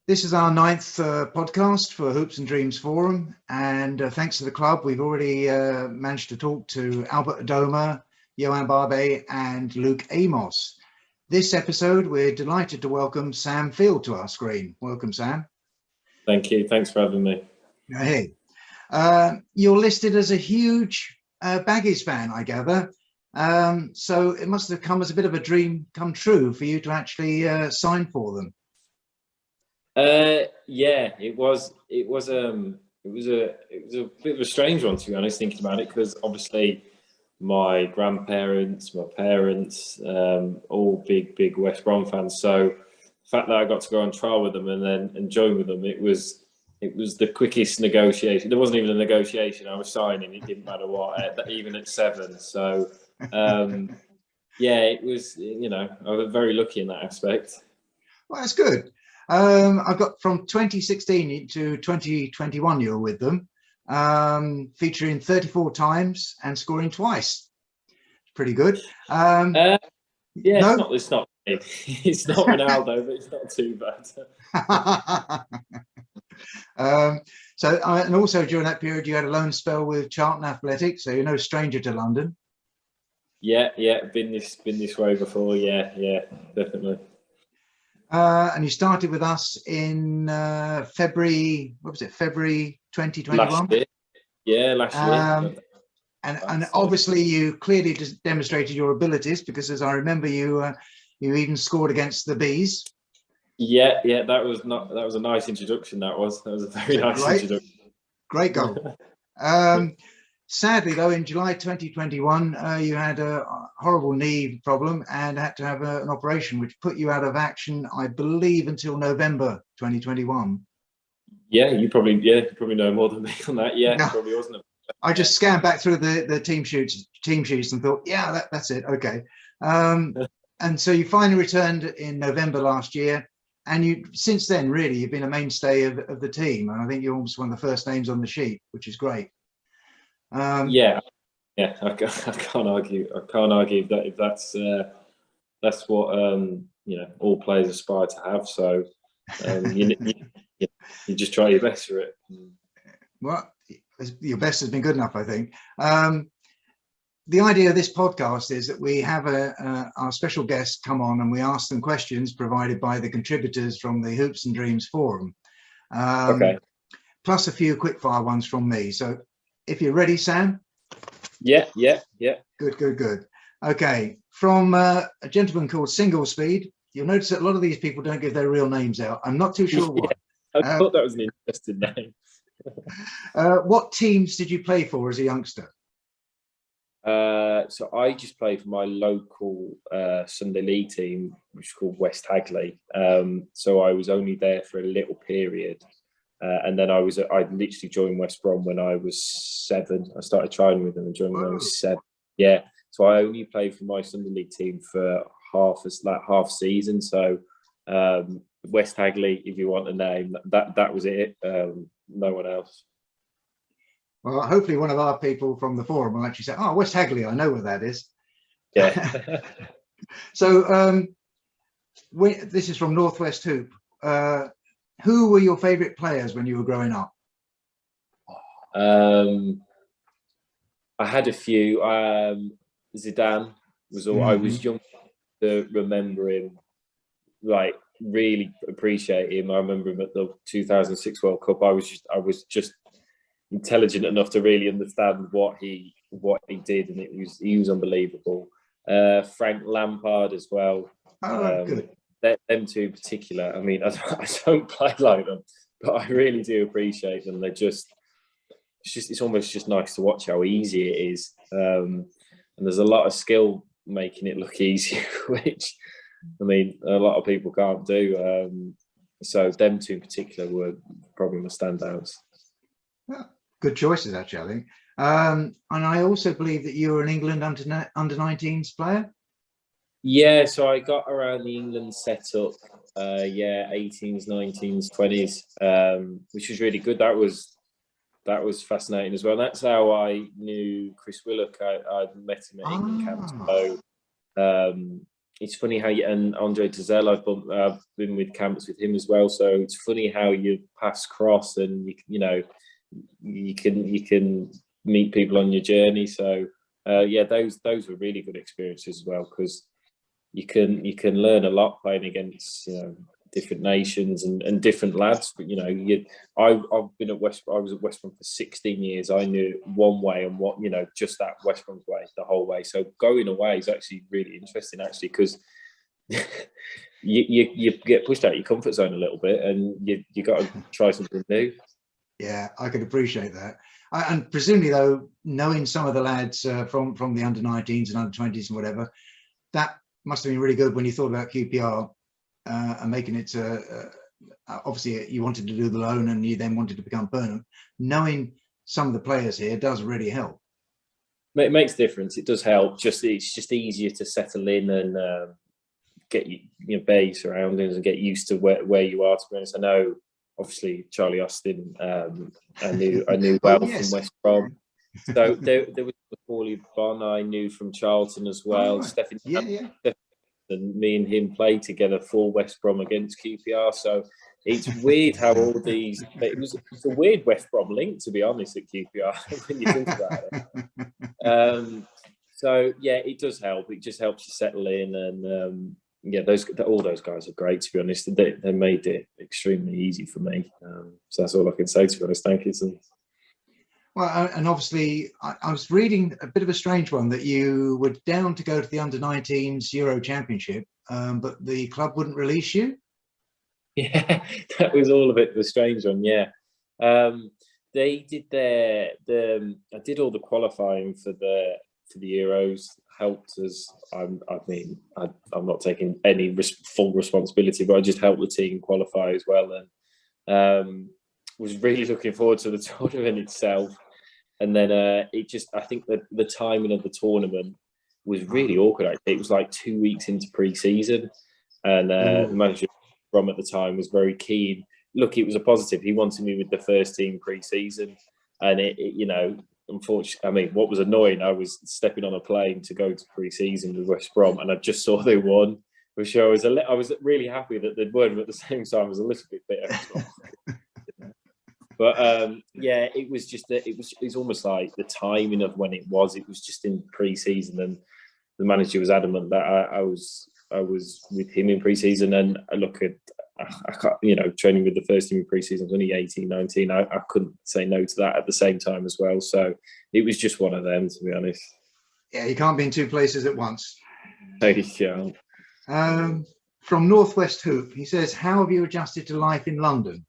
This is our ninth podcast for Hoops and Dreams Forum, and thanks to the club, we've already managed to talk to Albert Adoma, Johan Barbe, and Luke Amos. This episode, we're delighted to welcome Sam Field to our screen. Welcome, Sam. Thank you. Thanks for having me. Hey, you're listed as a huge Baggies fan, I gather. So it must have come as a bit of a dream come true for you to actually sign for them. Yeah, it was a bit of a strange one, to be honest, thinking about it, because obviously my grandparents, my parents, all big West Brom fans. So the fact that I got to go on trial with them and join with them, it was the quickest negotiation. There wasn't even a negotiation. I was signing. It didn't matter what, even at 7. So yeah, it was. I was very lucky in that aspect. Well, that's good. I've got from 2016 to 2021, you were with them, featuring 34 times and scoring twice. Pretty good. Yeah, no? it's not Ronaldo, but it's not too bad. And also during that period, you had a loan spell with Charlton Athletic, so you're no stranger to London. Yeah, been this way before. Yeah, definitely. And you started with us in February. What was it? February 2021. Last year. Yeah, last year. And obviously, you clearly just demonstrated your abilities, because, as I remember, you even scored against the Bees. Yeah, that was a nice introduction. That was a very nice introduction. Great goal. Sadly, though, in July 2021, you had a horrible knee problem and had to have an operation, which put you out of action, I believe, until November 2021. Yeah, you probably know more than me on that. Yeah, no, probably wasn't. I just scanned back through the team sheets and thought, yeah, that's it. Okay. And so you finally returned in November last year. And you, since then, really, you've been a mainstay of the team. And I think you're almost one of the first names on the sheet, which is great. Yeah, I can't argue. That if that's what all players aspire to have. So you just try your best for it. Well, your best has been good enough, I think. The idea of this podcast is that we have our special guests come on and we ask them questions provided by the contributors from the Hoops and Dreams forum. Okay. Plus a few quickfire ones from me. So if you're ready, Sam. Yeah. Good. Okay. From a gentleman called Single Speed, you'll notice that a lot of these people don't give their real names out. I'm not too sure why. I thought that was an interesting name. What teams did you play for as a youngster? So I just played for my local Sunday League team, which is called West Hagley. So I was only there for a little period. And then I literally joined West Brom when I was 7. I started training with them and joined when I was 7. Yeah, so I only played for my Sunday League team for half season. So West Hagley, if you want a name, that was it. No one else. Well, hopefully one of our people from the forum will actually say, "Oh, West Hagley, I know where that is." Yeah. So this is from Northwest Hoop. Who were your favourite players when you were growing up? I had a few. Zidane was all. I was young to remember him, like really appreciate him. I remember him at the 2006 World Cup. I was just intelligent enough to really understand what he did, and he was unbelievable. Frank Lampard as well. Good. Them two in particular. I mean, I don't play like them, but I really do appreciate them. It's almost just nice to watch how easy it is, and there's a lot of skill making it look easy, which I mean a lot of people can't do. So them two in particular were probably my standouts. Well, good choices, actually, I think. And I also believe that you were an England under 19s player. Yeah, so I got around the England setup, 18s, 19s, 20s, which was really good. That was fascinating as well. That's how I knew Chris Willock. I met him at England camp. So it's funny how and Andre Tazell, I've been with camps with him as well. So it's funny how you pass cross and you can meet people on your journey. So those were really good experiences as well, because you can learn a lot playing against different nations and different lads. But I've been at West. I was at West Brom for 16 years. I knew one way and just that West Brom's way the whole way. So going away is actually really interesting, because you get pushed out your comfort zone a little bit, and you got to try something new. Yeah, I could appreciate that. And presumably, though, knowing some of the lads from the under-19s and under-20s and whatever, that must have been really good when you thought about QPR. And making it obviously you wanted to do the loan and you then wanted to become permanent. Knowing some of the players here does really help. It makes a difference. It does help. It's just easier to settle in and get bare your surroundings and get used to where you are. To be honest, I know obviously Charlie Austin. I knew well from West Brom. So there was Paulie Bon I knew from Charlton as well. Right. Stephen. Yeah. And me and him played together for West Brom against QPR. So it's weird how all these. It's a weird West Brom link, to be honest, at QPR when you think about it. So it does help. It just helps you settle in, and all those guys are great. To be honest, they made it extremely easy for me. So that's all I can say. To be honest, thank you. Well, and obviously, I was reading a bit of a strange one that you were down to go to the under-19s Euro Championship, but the club wouldn't release you. Yeah, that was all of it. The strange one. Yeah, they did I did all the qualifying for the Euros. Helped us. I'm not taking any full responsibility, but I just helped the team qualify as well, and was really looking forward to the tournament itself. And then I think that the timing of the tournament was really awkward. It was like 2 weeks into pre-season, and the manager from at the time was very keen. Look, it was a positive. He wanted me with the first team pre-season, and unfortunately, what was annoying, I was stepping on a plane to go to pre-season with West Brom, and I just saw they won, which I was really happy that they'd won, but at the same time, I was a little bit bitter. But it was just that it's almost like the timing of when it was just in pre-season, and the manager was adamant that I was with him in pre-season, and I can't, training with the first team in pre-season, I was only 18, 19. I couldn't say no to that at the same time as well. So it was just one of them, to be honest. Yeah, you can't be in two places at once. Yeah. From Northwest Hoop, he says, how have you adjusted to life in London?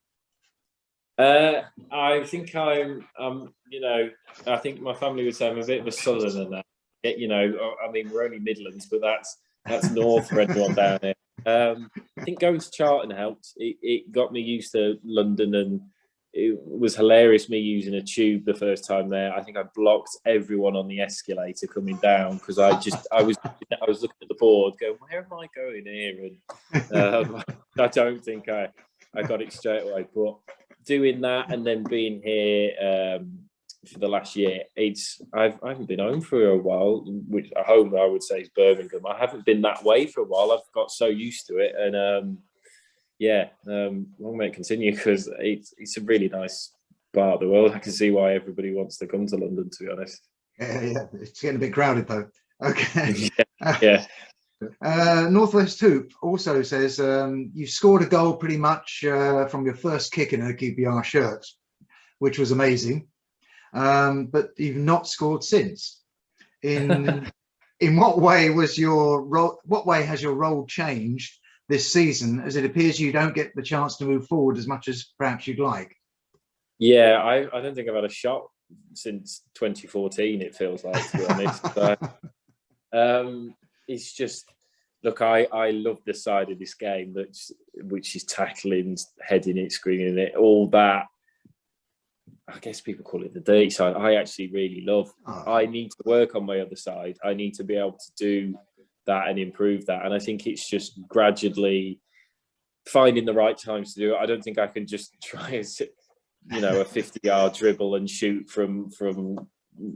I think I think my family would say I'm a bit of a southerner now. We're only Midlands, but that's north for everyone down here. I think going to Charlton helped. It got me used to London, and it was hilarious me using a tube the first time there. I think I blocked everyone on the escalator coming down because I was looking at the board going, where am I going here? And I don't think I got it straight away, but doing that and then being here for the last year, I haven't been home for a while, which a home I would say is Birmingham. I haven't been that way for a while. I've got so used to it, and long may it continue, because it's a really nice part of the world. I can see why everybody wants to come to London, to be honest. Yeah, it's getting a bit crowded though. Okay. Yeah. Northwest Hoop also says you scored a goal pretty much from your first kick in a QPR shirt, which was amazing, but you've not scored since. In what way was your role? What way has your role changed this season, as it appears you don't get the chance to move forward as much as perhaps you'd like? Yeah, I don't think I've had a shot since 2014. It feels like, to be honest. So, it's just, look, I love the side of this game which is tackling, heading it, screening it, all that. I guess people call it the dirty side. I actually really love. I need to work on my other side. I need to be able to do that and improve that. And I think it's just gradually finding the right times to do it. I don't think I can just try a 50-yard dribble and shoot from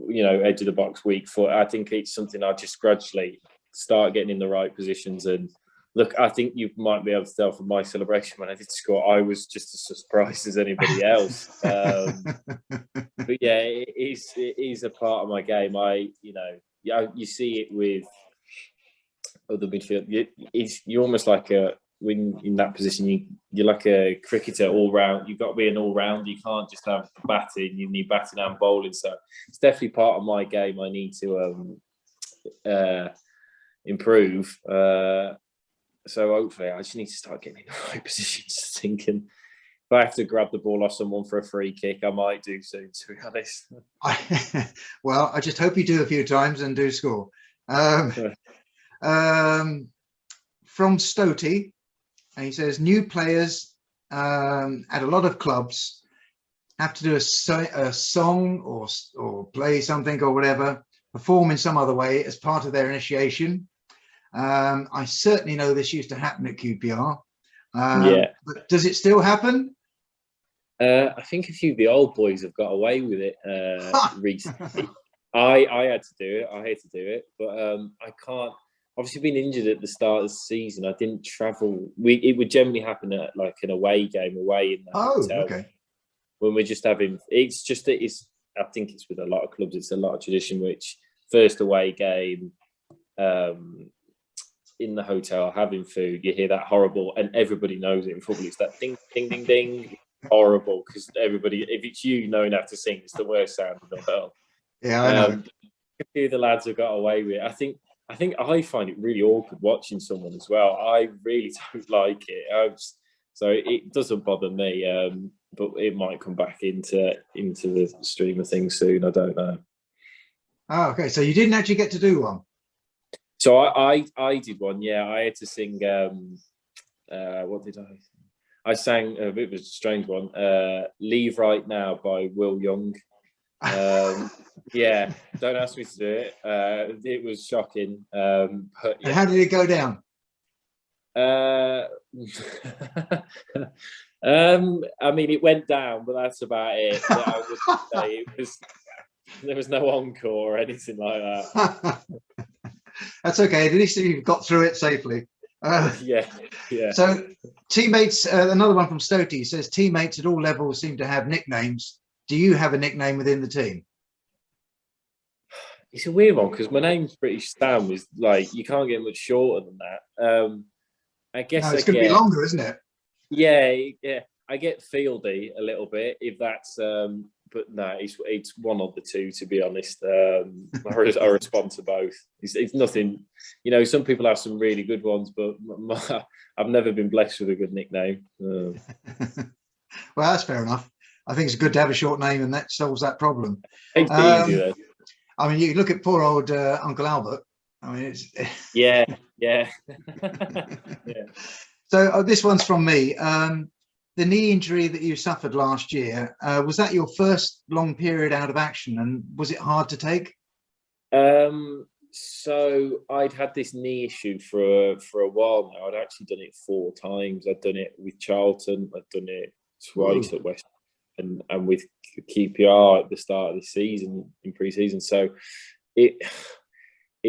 edge of the box weak foot. I think it's something I just gradually start getting in the right positions. And look, I think you might be able to tell from my celebration when I did score, I was just as surprised as anybody else. But yeah, it is a part of my game. You see it with other midfield. You're almost like when in that position, you're like a cricketer all round. You've got to be an all round. You can't just have batting. You need batting and bowling. So it's definitely part of my game. I need to improve. So hopefully, I just need to start getting in the right positions. Thinking if I have to grab the ball off someone for a free kick, I might do soon. To be honest. Well, I just hope you do a few times and do score. From Stotey, and he says new players at a lot of clubs have to do a song or play something or whatever, perform in some other way as part of their initiation. I certainly know this used to happen at QPR. But does it still happen? I think a few of the old boys have got away with it recently. I had to do it. I hate to do it, but I can't. Obviously, being injured at the start of the season, I didn't travel. It would generally happen at like an away game, away in the hotel. Okay. When we're just having, I think it's with a lot of clubs. It's a lot of tradition. Which first away game, in the hotel, having food, you hear that horrible, and everybody knows it in football. It's that ding, ding, ding, ding, horrible, because everybody, if it's you knowing how to sing, it's the worst sound in the world. Yeah, I know. A few of the lads have got away with it. I think I find it really awkward watching someone as well. I really don't like it. So it doesn't bother me, but it might come back into the stream of things soon. I don't know. Oh, okay. So you didn't actually get to do one. So I did one. Yeah, I had to sing. What did I? I sang a bit of a strange one. "Leave Right Now" by Will Young. Yeah, don't ask me to do it. It was shocking. But yeah. And how did it go down? I mean, it went down, but that's about it. I wouldn't say there was no encore or anything like that. That's okay. At least you've got through it safely. Yeah. So teammates, another one from Stotey says teammates at all levels seem to have nicknames. Do you have a nickname within the team? It's a weird one because my name's British Stam. Is like you can't get much shorter than that. I guess no, it's going to be longer, isn't it? Yeah. I get Fieldy a little bit if that's, but no, it's one of the two, to be honest. I respond to both. It's nothing, some people have some really good ones, but I've never been blessed with a good nickname. Well, that's fair enough. I think it's good to have a short name, and that solves that problem. It's easy though. I mean, you look at poor old Uncle Albert. I mean, it's yeah. So this one's from me. The knee injury that you suffered last year, was that your first long period out of action, and was it hard to take? So I'd had this knee issue for a while now. I'd actually done it 4 times. I'd done it with Charlton. I'd done it twice at West and with QPR at the start of the season in pre-season. So it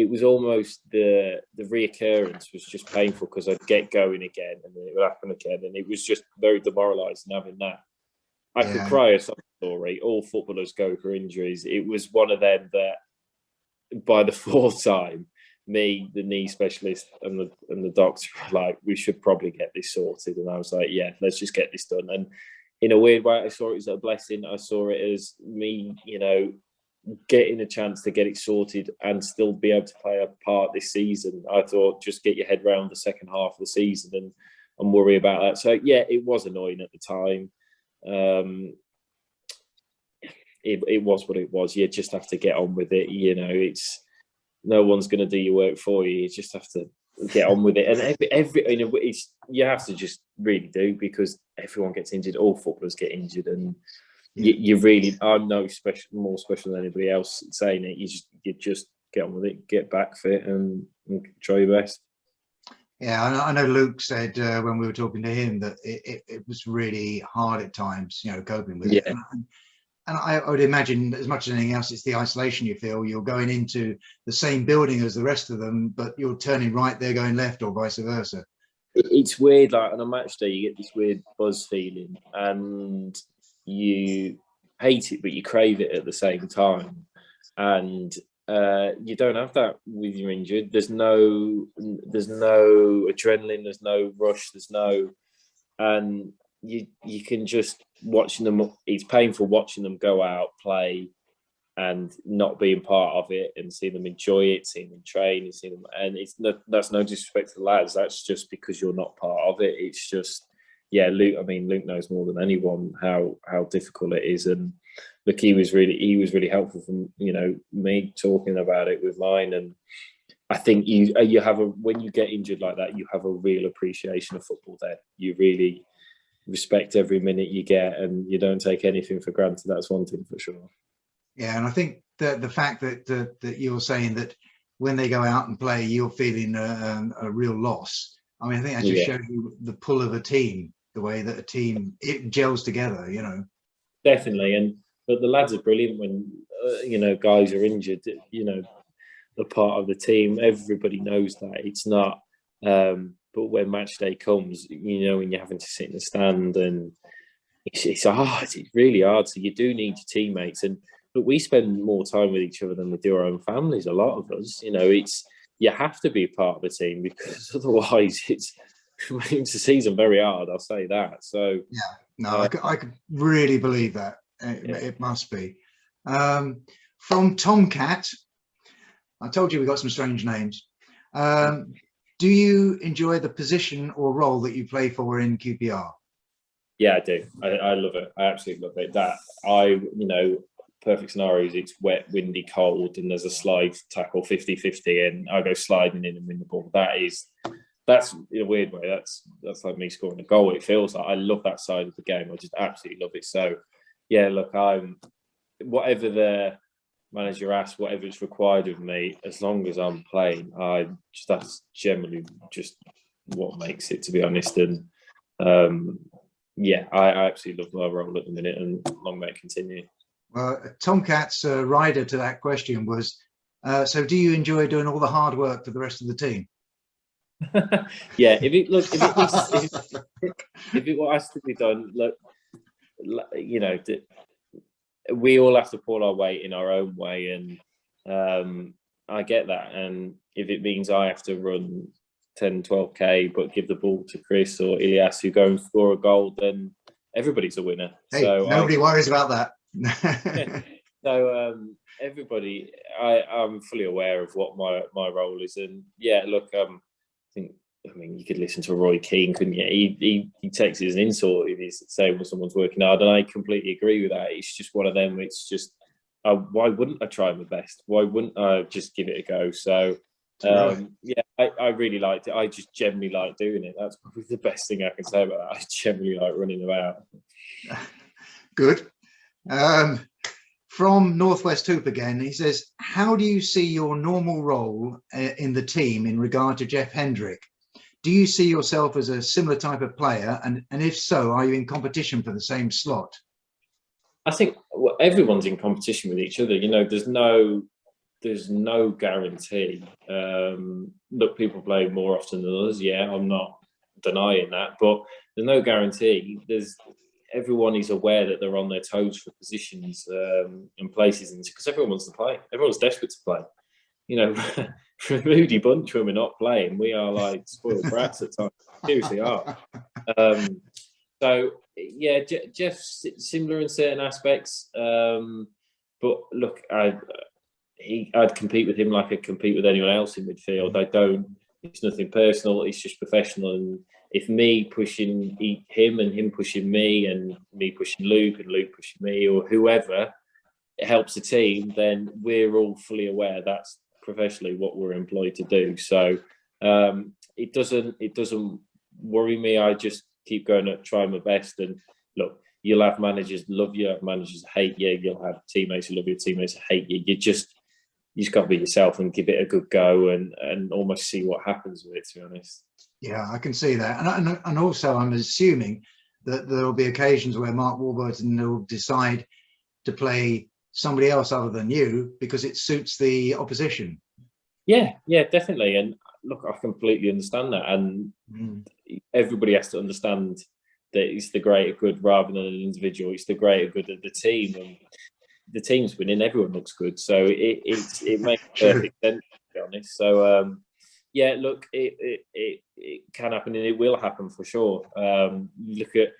was almost the reoccurrence was just painful because I'd get going again and then it would happen again, and it was just very demoralising having that. I could cry a story. All footballers go for injuries. It was one of them that by the 4th time, me, the knee specialist, and the doctor were like, we should probably get this sorted. And I was like, yeah, let's just get this done. And in a weird way, I saw it as a blessing. I saw it as me, getting a chance to get it sorted and still be able to play a part this season. I thought just get your head around the second half of the season and worry about that. So yeah, it was annoying at the time. It was what it was. You just have to get on with it. It's no one's going to do your work for you. You just have to get on with it. And you have to just really do, because everyone gets injured. All footballers get injured, and you really are more special than anybody else saying it. You just get on with it, get back fit, and try your best. Yeah, I know Luke said when we were talking to him that it was really hard at times, coping with it. And I would imagine, as much as anything else, it's the isolation you feel. You're going into the same building as the rest of them, but you're turning right, they're going left, or vice versa. It's weird. Like on a match day, you get this weird buzz feeling, and you hate it, but you crave it at the same time. And you don't have that with your injured. There's no adrenaline. There's no rush. And you can just watching them. It's painful watching them go out, play, and not being part of it, and see them enjoy it, seeing them train, and seeing them. And that's no disrespect to the lads. That's just because you're not part of it. It's just, yeah, Luke. I mean, Luke knows more than anyone how difficult it is. And look, he was really helpful from me talking about it with mine. And I think you have when you get injured like that, you have a real appreciation of football. Then you really respect every minute you get, and you don't take anything for granted. That's one thing for sure. Yeah, and I think that the fact that you're saying that when they go out and play, you're feeling a real loss. I mean, I think that just shows you the pull of a team, the way that a team, it gels together, Definitely, but the lads are brilliant when guys are injured. The part of the team, everybody knows that it's not. But when match day comes, when you're having to sit in the stand, and it's hard. It's really hard. So you do need your teammates, but we spend more time with each other than we do our own families. A lot of us, you have to be a part of the team, because otherwise it makes the season very hard. I'll say that. So yeah, no, I could really believe that. It must be. From Tomcat, I told you we got some strange names. Do you enjoy the position or role that you play for in QPR? Yeah, I do. I love it. I absolutely love it. Perfect scenarios. It's wet, windy, cold, and there's a slide tackle 50-50, and I go sliding in and win the ball. That's in a weird way. That's like me scoring a goal. It feels like I love that side of the game. I just absolutely love it. So, yeah, look, whatever the manager asks, whatever is required of me, as long as I'm playing, that's generally just what makes it, to be honest. And I absolutely love my role at the minute, and long may it continue. Well, Tomcat's rider to that question was, so do you enjoy doing all the hard work for the rest of the team? Yeah, if it has to be done, look, we all have to pull our weight in our own way, and I get that. And if it means I have to run 10, 12K, but give the ball to Chris or Ilias who go and score a goal, then everybody's a winner. Hey, so nobody worries about that. So everybody, I'm fully aware of what my role is. And yeah, look, I mean, you could listen to Roy Keane, couldn't you? He takes it as an insult if he's saying, well, someone's working hard, and I completely agree with that. It's just one of them. It's just, why wouldn't I try my best? Why wouldn't I just give it a go? So, I really liked it. I just generally like doing it. That's probably the best thing I can say about that. I generally like running about. Good. From Northwest Hoop again, he says, how do you see your normal role in the team in regard to Jeff Hendrick? Do you see yourself as a similar type of player? And if so, are you in competition for the same slot? I think everyone's in competition with each other. There's no guarantee. Look, people play more often than others. Yeah, I'm not denying that, but there's no guarantee. Everyone is aware that they're on their toes for positions and places, and because everyone wants to play. Everyone's desperate to play. For a moody bunch when we're not playing, we are like spoiled brats at times. Seriously are. So yeah, Jeff's similar in certain aspects, but look, I'd compete with him like I'd compete with anyone else in midfield. It's nothing personal. It's just professional. And if me pushing him and him pushing me and me pushing Luke and Luke pushing me or whoever, it helps the team, then we're all fully aware that's professionally what we're employed to do. So it doesn't worry me. I just keep going to try my best. And look, you'll have managers love you, have managers hate you, you'll have teammates who love you, teammates who hate you. You just got to be yourself and give it a good go and almost see what happens with it, to be honest. Yeah, I can see that. And also I'm assuming that there will be occasions where Mark Warburton will decide to play somebody else other than you because it suits the opposition. Yeah, definitely. And look, I completely understand that. And everybody has to understand that it's the greater good rather than an individual. It's the greater good of the team. And the team's winning, everyone looks good. So it makes perfect sense, to be honest. So, yeah, look, it can happen and it will happen for sure. Look at,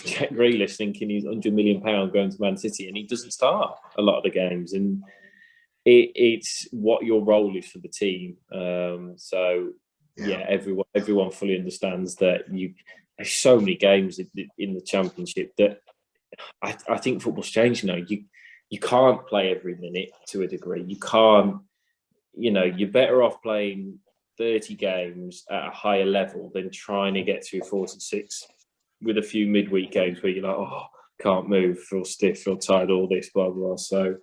Jack Grealish thinking he's £100 million going to Man City and he doesn't start a lot of the games. And it's what your role is for the team. Yeah, everyone fully understands that there's so many games in the Championship that I think football's changed now. You can't play every minute to a degree. You can't, you're better off playing 30 games at a higher level than trying to get through 46 with a few midweek games where you're like, oh, can't move, feel stiff, feel tired, all this, blah, blah. So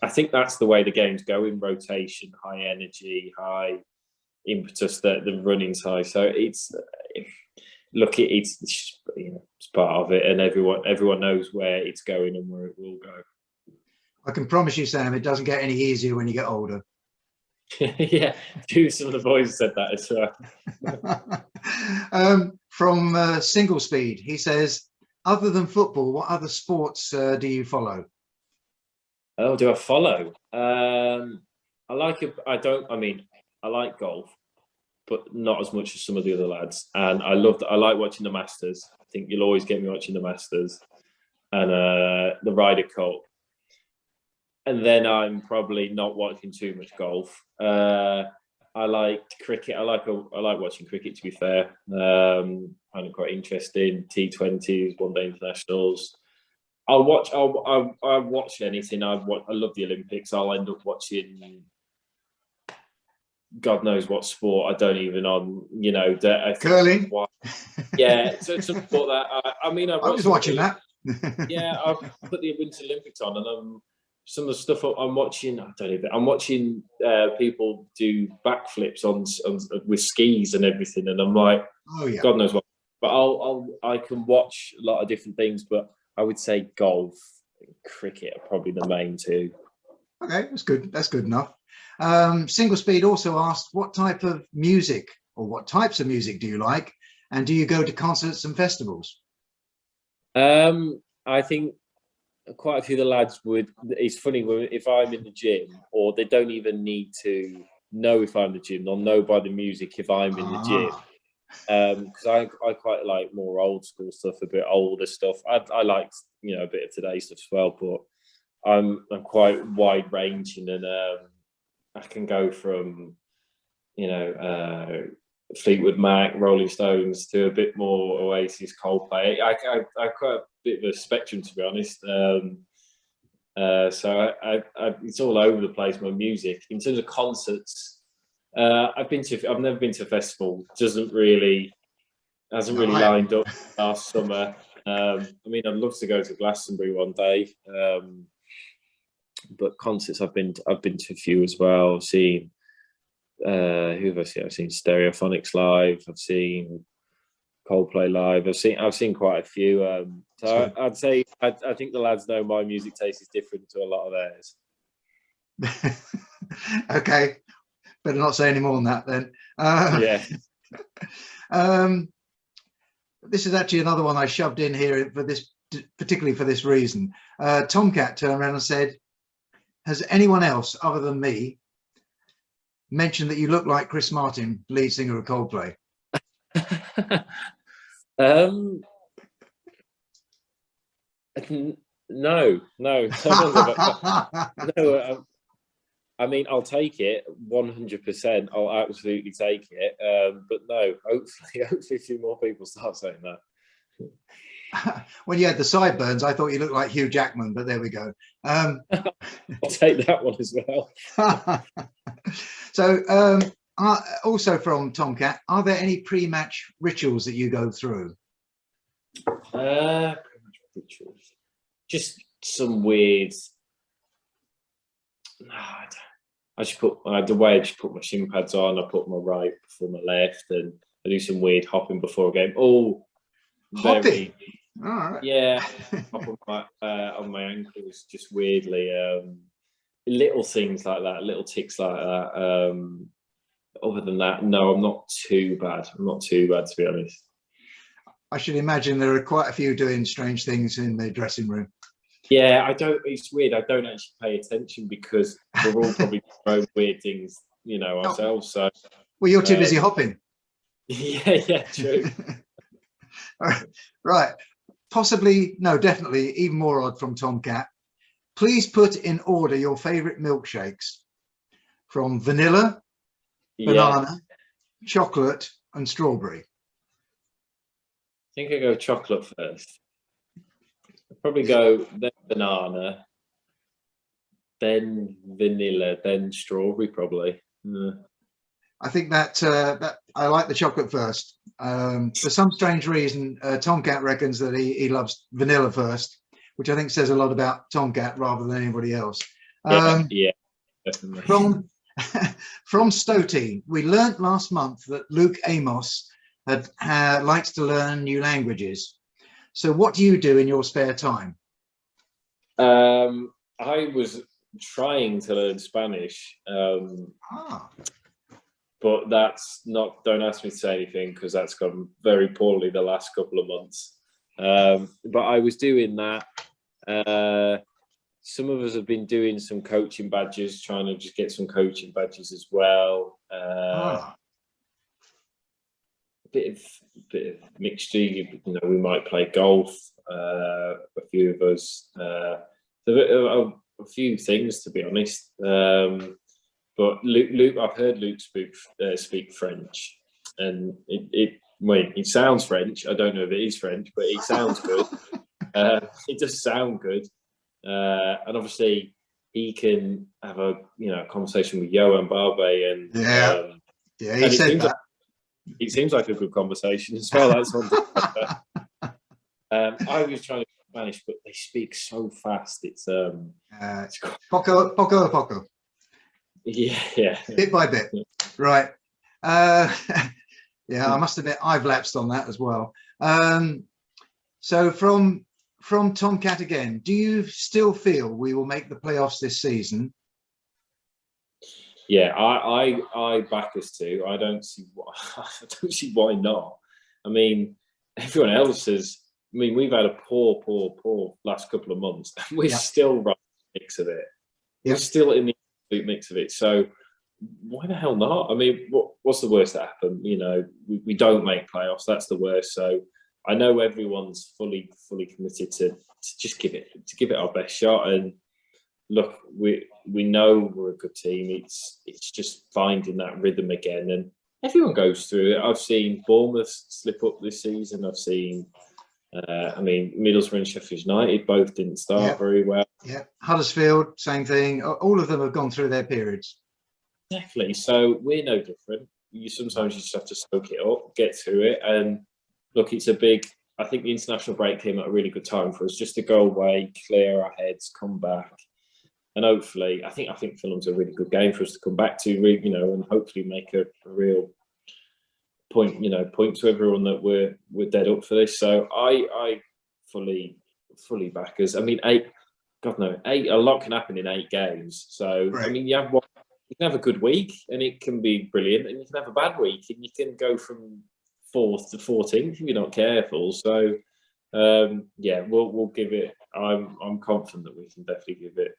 I think that's the way the game's going, rotation, high energy, high impetus, the running's high. So it's part of it, and everyone knows where it's going and where it will go. I can promise you, Sam, it doesn't get any easier when you get older. Yeah, some of the boys said that as well. From Single Speed, he says, other than football, what other sports do you follow? Oh, do I follow? I like golf, but not as much as some of the other lads. And I like watching the Masters. I think you'll always get me watching the Masters and the Ryder Cup. And then I'm probably not watching too much golf. I like cricket. I like watching cricket, to be fair. I find it quite interesting. T20s, one-day internationals. I'll watch anything. I love the Olympics. I'll end up watching God knows what sport. I don't even curling. Yeah, so it's a sport that I was watching that. Yeah, I put the Winter Olympics on, and some of the stuff I'm watching. I'm watching people do backflips on with skis and everything, and I'm like, oh yeah, God knows what. But I can watch a lot of different things, but I would say golf and cricket are probably the main two. Okay, that's good. That's good enough. Single Speed also asked, what type of music or what types of music do you like? And do you go to concerts and festivals? I think quite a few of the lads would. It's funny, if I'm in the gym, or they don't even need to know if I'm in the gym, they'll know by the music if I'm in the gym. Because I quite like more old school stuff, a bit older stuff. I like a bit of today's stuff as well, but I'm quite wide ranging, and I can go from Fleetwood Mac, Rolling Stones to a bit more Oasis, Coldplay. I quite a bit of a spectrum, to be honest. So it's all over the place, my music. In terms of concerts, I've never been to a festival. Hasn't really lined up last summer. I'd love to go to Glastonbury one day. But concerts, I've been to a few as well. I've seen who have I seen? I've seen Stereophonics live. I've seen Coldplay live. I've seen quite a few. I'd say I think the lads know my music taste is different to a lot of theirs. Okay, better not say any more than that then. Yeah. This is actually another one I shoved in here for this, particularly for this reason. Tomcat turned around and said, has anyone else other than me mentioned that you look like Chris Martin, lead singer of Coldplay? No. No. I'll take it 100%. I'll absolutely take it. But no, hopefully a few more people start saying that. When you had the sideburns, I thought you looked like Hugh Jackman, but there we go. I'll take that one as well. So, also from Tomcat, are there any pre-match rituals that you go through? Rituals. Just some weird. I just put the way I just put my shin pads on. I put my right before my left, and I do some weird hopping before a game. Oh, hopping. All right. Yeah, on my ankles, just weirdly. Little things like that, little ticks like that. Other than that, no, I'm not too bad. I'm not too bad, to be honest. I should imagine there are quite a few doing strange things in the dressing room. Yeah, I don't. It's weird. I don't actually pay attention because we're all probably doing weird things, ourselves. So, well, you're too busy hopping. Yeah, true. Right. Possibly, no, definitely even more odd from Tomcat. Please put in order your favorite milkshakes from vanilla, banana, chocolate, and strawberry. I think I go chocolate first. I'd probably go then banana, then vanilla, then strawberry, probably. I think that I like the chocolate first. For some strange reason, Tomcat reckons that he loves vanilla first, which I think says a lot about Tomcat rather than anybody else. Yeah, definitely. From Stotey, we learnt last month that Luke Amos likes to learn new languages. So what do you do in your spare time? I was trying to learn Spanish. But that's not, don't ask me to say anything because that's gone very poorly the last couple of months. But I was doing that. Some of us have been doing some coaching badges, trying to just get some coaching badges as well. A bit of mixture. We might play golf. A few of us. A few things, to be honest. But Luke, I've heard Luke speak French, and it sounds French. I don't know if it is French, but it sounds good. It does sound good. And obviously he can have a conversation with Johan Barbe, and he said that. It seems like a good conversation as well. That's one thing. I was trying to speak Spanish, but they speak so fast. It's poco. Yeah. Bit by bit, right? I must admit I've lapsed on that as well. So from Tomcat again, do you still feel we will make the playoffs this season? Yeah, I back us to. I don't see why not. I mean, everyone else has. I mean, we've had a poor last couple of months. We're still right in the mix of it. We're still in the mix of it. So why the hell not? I mean, what's the worst that happened? We don't make playoffs. That's the worst. So I know everyone's fully committed to just give it our best shot. And look, we know we're a good team. It's just finding that rhythm again, and everyone goes through it. I've seen Bournemouth slip up this season. I've seen, Middlesbrough and Sheffield United both didn't start very well. Yeah, Huddersfield, same thing. All of them have gone through their periods. Exactly. So we're no different. Sometimes you just have to soak it up, get through it, and look, it's a big. I think the international break came at a really good time for us, just to go away, clear our heads, come back. And hopefully, I think Fulham's a really good game for us to come back to, and hopefully make a real point to everyone that we're dead up for this. So I fully back us. I mean, eight. A lot can happen in 8 games. So right. I mean, you can have a good week, and it can be brilliant, and you can have a bad week, and you can go from 4th to 14th if you're not careful. So we'll give it. I'm confident that we can definitely give it.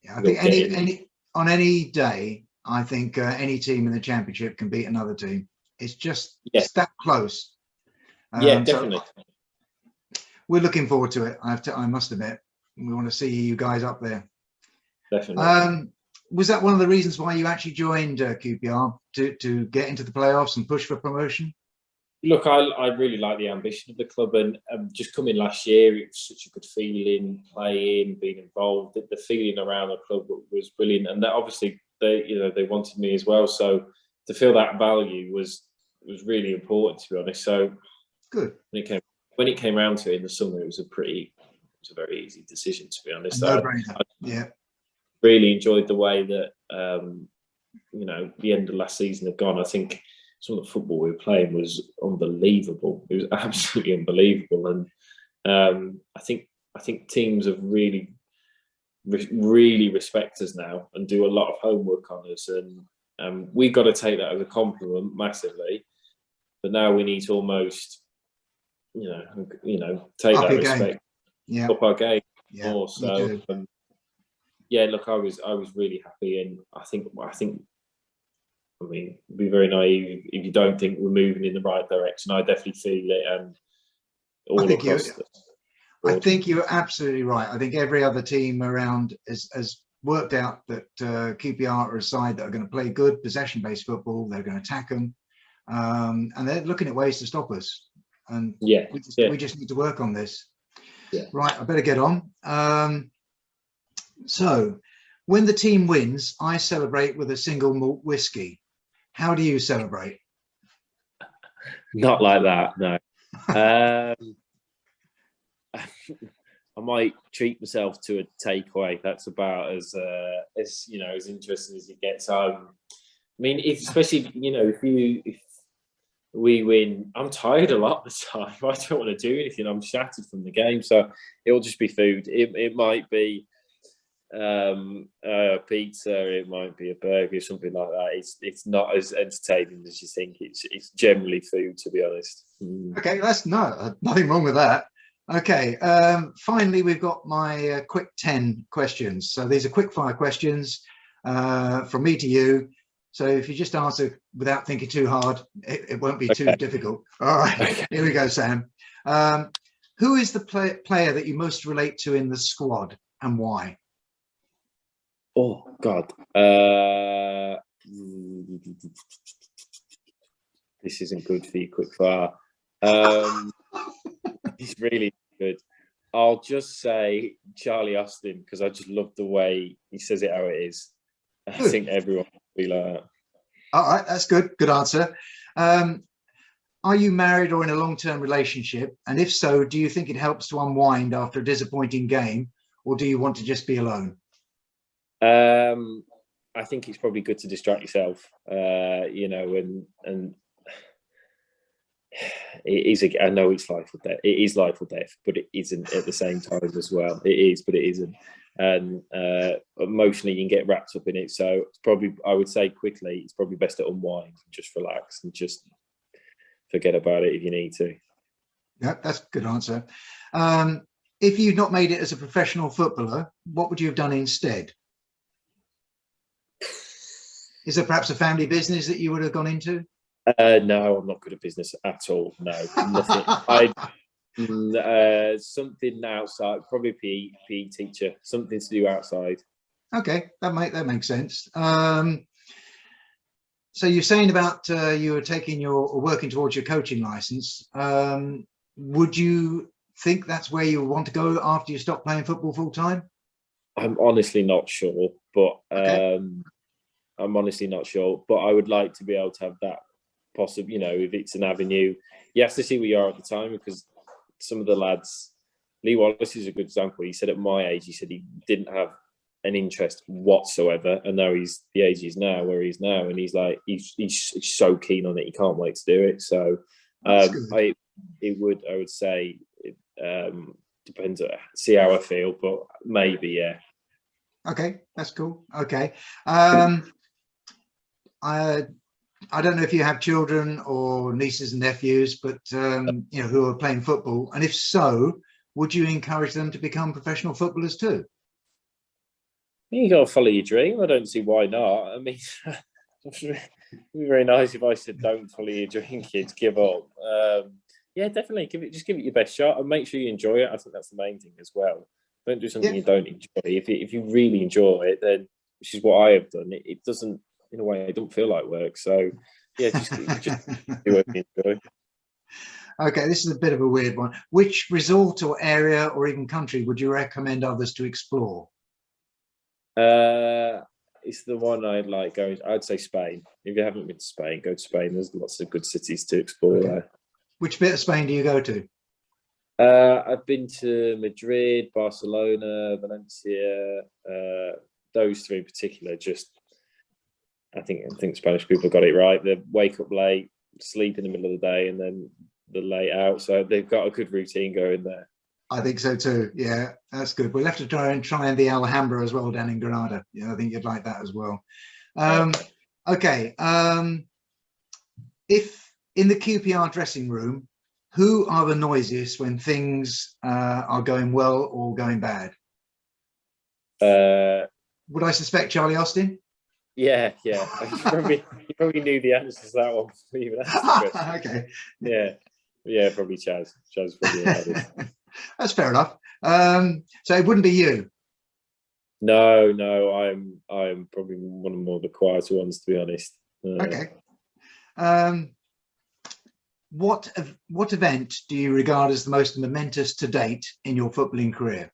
I think any day, I think any team in the Championship can beat another team. It's just that close. Definitely. So we're looking forward to it. I must admit, we want to see you guys up there. Definitely. Was that one of the reasons why you actually joined QPR to get into the playoffs and push for promotion? Look, I really like the ambition of the club, and just coming last year, it was such a good feeling, playing, being involved. The feeling around the club was brilliant, and that obviously they wanted me as well. So to feel that value was really important, to be honest. So good. When it came around to it in the summer, it was a very easy decision, to be honest. No-brainer. I really enjoyed the way that the end of last season had gone. I think some of the football we were playing was unbelievable. It was absolutely unbelievable, and I think teams have really respect us now and do a lot of homework on us, and we've got to take that as a compliment massively. But now we need to almost, take up that respect, up our game more. So, look, I was really happy, and I mean, it'd be very naive if you don't think we're moving in the right direction. I definitely feel it, and I think you're absolutely right. I think every other team around has worked out that QPR are a side that are going to play good possession-based football. They're going to attack them, and they're looking at ways to stop us. And we just need to work on this. Yeah. Right, I better get on. So, when the team wins, I celebrate with a single malt whiskey. How do you celebrate? Not like that, no. I might treat myself to a takeaway. That's about as interesting as it gets. I mean, especially if we win, I'm tired a lot of the time. I don't want to do anything. I'm shattered from the game, so it'll just be food. It might be pizza. It might be a burger, something like that. It's not as entertaining as you think. It's generally food, to be honest. Okay, that's nothing wrong with that. Okay, finally, we've got my quick 10 questions. So these are quick fire questions from me to you. So if you just answer without thinking too hard, it won't be too difficult. All right, okay. Here we go, Sam. Who is the player that you most relate to in the squad and why? Oh, God. This isn't good for you, quick fire. He's really good. I'll just say Charlie Austin because I just love the way he says it how it is. I think everyone will be like that. All right, that's good. Good answer. Are you married or in a long-term relationship? And if so, do you think it helps to unwind after a disappointing game, or do you want to just be alone? I think it's probably good to distract yourself, and it is. I know it's life or death. It is life or death, but it isn't at the same time as well. It is, but it isn't. And emotionally, you can get wrapped up in it. So it's probably, I would say quickly, it's probably best to unwind, just relax, and just forget about it if you need to. Yeah, that's a good answer. If you'd not made it as a professional footballer, what would you have done instead? Is there perhaps a family business that you would have gone into? No, I'm not good at business at all. No, nothing. Something outside, probably PE teacher, something to do outside. Okay, that makes sense. So you're saying about you were taking or working towards your coaching license. Would you think that's where you want to go after you stop playing football full time? I'm honestly not sure, but okay. I'm honestly not sure. But I would like to be able to have that possible. If it's an avenue, you have to see where you are at the time, because some of the lads, Lee Wallace is a good example. He said at my age, he said he didn't have an interest whatsoever, and now he's the age he's now, where he's now, and he's like he's so keen on it, he can't wait to do it. So I would say it depends. See how I feel, but maybe yeah. Okay, that's cool. Okay, I don't know if you have children or nieces and nephews, but who are playing football, and if so, would you encourage them to become professional footballers too? You got to follow your dream. I don't see why not. I mean, it'd be very nice if I said, "Don't follow your dream, kids. Give up." Yeah, definitely. Give it your best shot, and make sure you enjoy it. I think that's the main thing as well. Don't do something you don't enjoy. If you really enjoy it, then, which is what I have done, it doesn't, in a way, it don't feel like work. So yeah, just do what you enjoy. Okay, this is a bit of a weird one. Which resort or area or even country would you recommend others to explore? It's the one I'd like going. I'd say Spain. If you haven't been to Spain, go to Spain. There's lots of good cities to explore there. Which bit of Spain do you go to? I've been to Madrid, Barcelona, Valencia. Those three in particular, just I think Spanish people got it right. They wake up late, sleep in the middle of the day, and then they're late out. So they've got a good routine going there. I think so too. Yeah, that's good. We'll have to try the Alhambra as well down in Granada. Yeah, I think you'd like that as well. Okay. If in the QPR dressing room, who are the noisiest when things are going well or going bad? Would I suspect Charlie Austin? Yeah. You probably knew the answer to that one before you even asked the question. Okay. Yeah, probably Chaz. Chaz probably loudest. That's fair enough. So it wouldn't be you. No, I'm probably one of the quieter ones, to be honest. Okay. What event do you regard as the most momentous to date in your footballing career?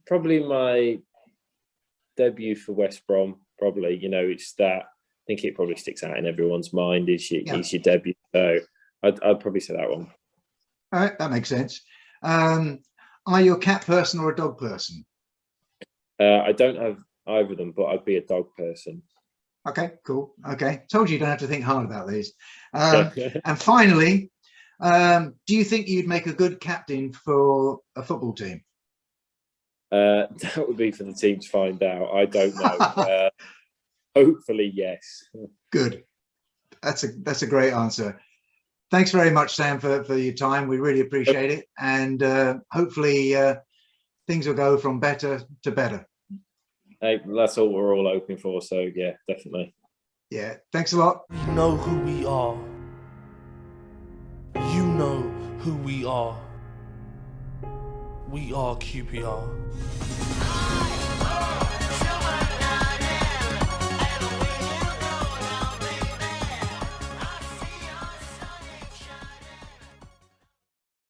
Probably my debut for West Brom. Probably, it's that. I think it probably sticks out in everyone's mind. Is your debut? So I'd probably say that one. All right, that makes sense. Are you a cat person or a dog person? I don't have either of them, but I'd be a dog person. Okay, cool. Okay, told you don't have to think hard about these. And finally, do you think you'd make a good captain for a football team? That would be for the team to find out. I don't know. Hopefully, yes. Good. That's a great answer. Thanks very much, Sam, for your time. We really appreciate it. And hopefully things will go from better to better. Hey, that's all we're all hoping for. So, yeah, definitely. Yeah. Thanks a lot. We know who we are. You know who we are. We are QPR.